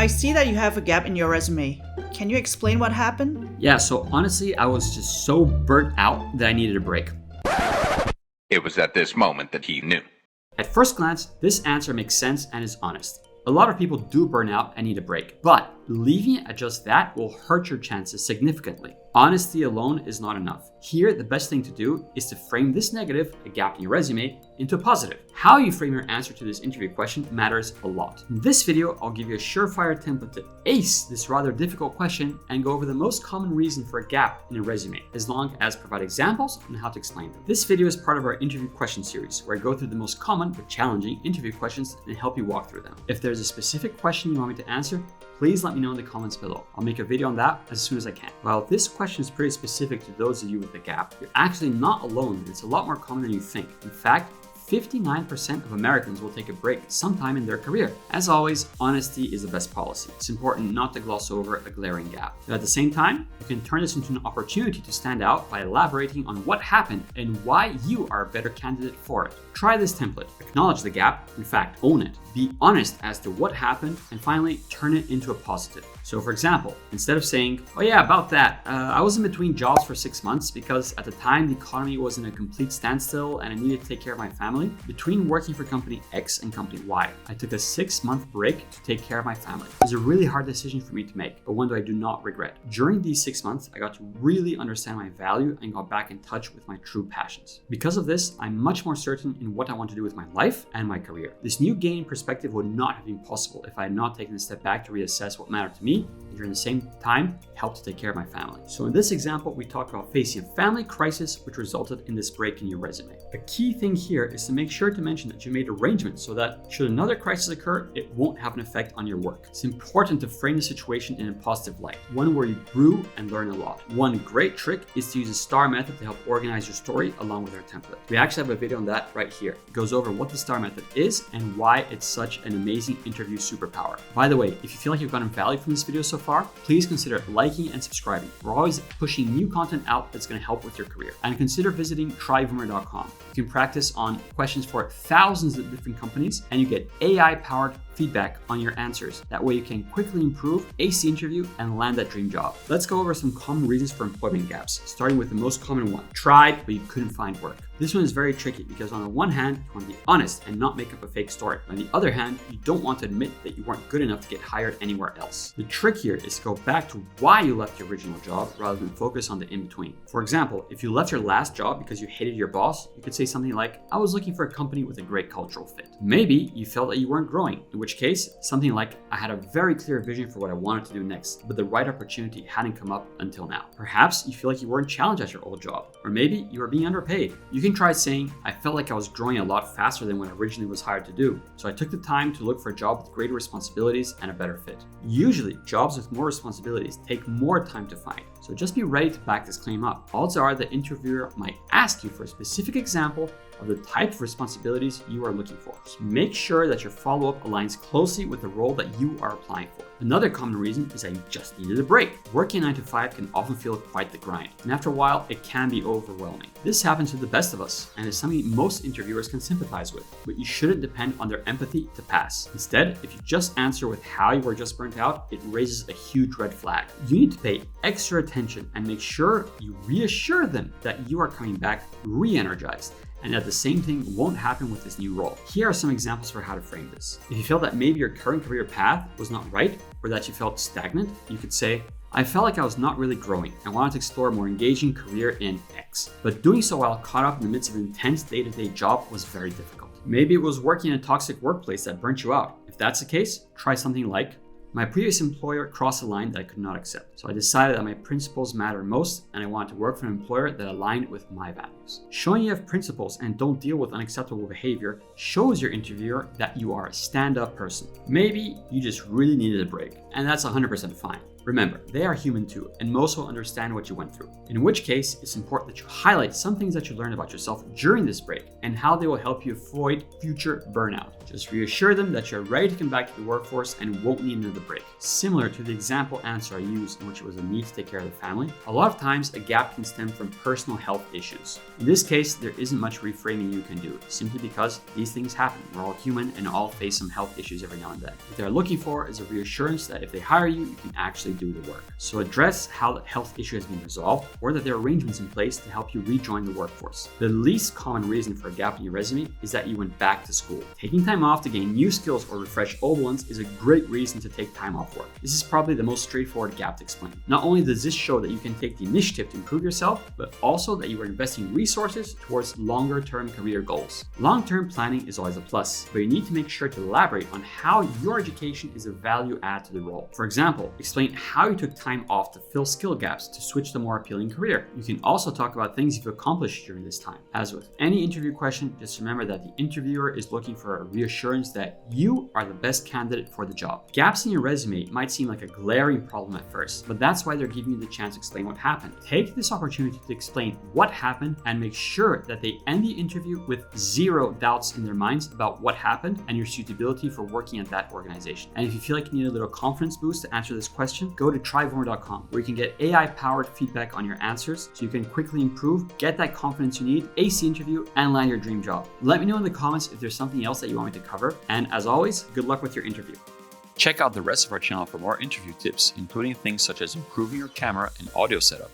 I see that you have a gap in your resume. Can you explain what happened? Yeah, so honestly, I was just so burnt out that I needed a break. It was at this moment that he knew. At first glance, this answer makes sense and is honest. A lot of people do burn out and need a break, but leaving it at just that will hurt your chances significantly. Honesty alone is not enough. Here, the best thing to do is to frame this negative, a gap in your resume, into a positive. How you frame your answer to this interview question matters a lot. In this video, I'll give you a surefire template to ace this rather difficult question and go over the most common reason for a gap in a resume, as long as provide examples on how to explain them. This video is part of our interview question series, where I go through the most common but challenging interview questions and help you walk through them. If there's a specific question you want me to answer, please let me know in the comments below. I'll make a video on that as soon as I can. While this question is pretty specific to those of you with a gap, you're actually not alone. It's a lot more common than you think. In fact, 59% of Americans will take a break sometime in their career. As always, honesty is the best policy. It's important not to gloss over a glaring gap. But at the same time, you can turn this into an opportunity to stand out by elaborating on what happened and why you are a better candidate for it. Try this template. Acknowledge the gap, in fact, own it. Be honest as to what happened, and finally, turn it into a positive. So for example, instead of saying, oh yeah, about that, I was in between jobs for 6 months because at the time the economy was in a complete standstill and I needed to take care of my family. Between working for company X and company Y, I took a 6-month break to take care of my family. It was a really hard decision for me to make, but one that I do not regret. During these 6 months, I got to really understand my value and got back in touch with my true passions. Because of this, I'm much more certain in what I want to do with my life and my career. This new gain in perspective would not have been possible if I had not taken a step back to reassess what mattered to me and during the same time help to take care of my family. So in this example, we talked about facing a family crisis which resulted in this break in your resume. A key thing here is to make sure to mention that you made arrangements so that should another crisis occur, it won't have an effect on your work. It's important to frame the situation in a positive light, one where you grew and learned a lot. One great trick is to use a STAR method to help organize your story along with our template. We actually have a video on that right here. It goes over what the STAR method is and why it's such an amazing interview superpower. By the way, if you feel like you've gotten value from this video so far, please consider liking and subscribing. We're always pushing new content out that's going to help with your career. And consider visiting tryvoomer.com. You can practice on questions for thousands of different companies and you get AI-powered feedback on your answers. That way you can quickly improve, ace the interview, and land that dream job. Let's go over some common reasons for employment gaps, starting with the most common one. Tried, but you couldn't find work. This one is very tricky because on the one hand, you want to be honest and not make up a fake story. On the other hand, you don't want to admit that you weren't good enough to get hired anywhere else. The trick here is to go back to why you left your original job rather than focus on the in-between. For example, if you left your last job because you hated your boss, you could say something like, I was looking for a company with a great cultural fit. Maybe you felt that you weren't growing, in which case, something like, I had a very clear vision for what I wanted to do next, but the right opportunity hadn't come up until now. Perhaps you feel like you weren't challenged at your old job, or maybe you were being underpaid. You can try saying, I felt like I was growing a lot faster than what I originally was hired to do, so I took the time to look for a job with greater responsibilities and a better fit. Usually, jobs with more responsibilities take more time to find, so just be ready to back this claim up. Odds are the interviewer might ask you for a specific example of the type of responsibilities you are looking for. So make sure that your follow-up aligns closely with the role that you are applying for. Another common reason is that you just needed a break. Working 9 to 5 can often feel quite the grind, and after a while, it can be overwhelming. This happens to the best of us, and is something most interviewers can sympathize with, but you shouldn't depend on their empathy to pass. Instead, if you just answer with how you were just burnt out, it raises a huge red flag. You need to pay extra attention and make sure you reassure them that you are coming back re-energized, and that the same thing won't happen with this new role. Here are some examples for how to frame this. If you feel that maybe your current career path was not right, or that you felt stagnant, you could say, I felt like I was not really growing and wanted to explore a more engaging career in X. But doing so while caught up in the midst of an intense day-to-day job was very difficult. Maybe it was working in a toxic workplace that burnt you out. If that's the case, try something like, my previous employer crossed a line that I could not accept, so I decided that my principles matter most and I wanted to work for an employer that aligned with my values. Showing you have principles and don't deal with unacceptable behavior shows your interviewer that you are a stand-up person. Maybe you just really needed a break and that's 100% fine. Remember, they are human too, and most will understand what you went through. In which case, it's important that you highlight some things that you learned about yourself during this break and how they will help you avoid future burnout. Just reassure them that you're ready to come back to the workforce and won't need another break. Similar to the example answer I used in which it was a need to take care of the family, a lot of times a gap can stem from personal health issues. In this case, there isn't much reframing you can do, simply because these things happen. We're all human and all face some health issues every now and then. What they're looking for is a reassurance that if they hire you, you can actually do the work. So address how the health issue has been resolved or that there are arrangements in place to help you rejoin the workforce. The least common reason for a gap in your resume is that you went back to school. Taking time off to gain new skills or refresh old ones is a great reason to take time off work. This is probably the most straightforward gap to explain. Not only does this show that you can take the initiative to improve yourself, but also that you are investing resources towards longer-term career goals. Long-term planning is always a plus, but you need to make sure to elaborate on how your education is a value add to the role. For example, explain how you took time off to fill skill gaps to switch to a more appealing career. You can also talk about things you've accomplished during this time. As with any interview question, just remember that the interviewer is looking for a reassurance that you are the best candidate for the job. Gaps in your resume might seem like a glaring problem at first, but that's why they're giving you the chance to explain what happened. Take this opportunity to explain what happened and make sure that they end the interview with zero doubts in their minds about what happened and your suitability for working at that organization. And if you feel like you need a little confidence boost to answer this question, go to tryvoomer.com, where you can get AI-powered feedback on your answers so you can quickly improve, get that confidence you need, ace the interview, and land your dream job. Let me know in the comments if there's something else that you want me to cover. And as always, good luck with your interview. Check out the rest of our channel for more interview tips, including things such as improving your camera and audio setup.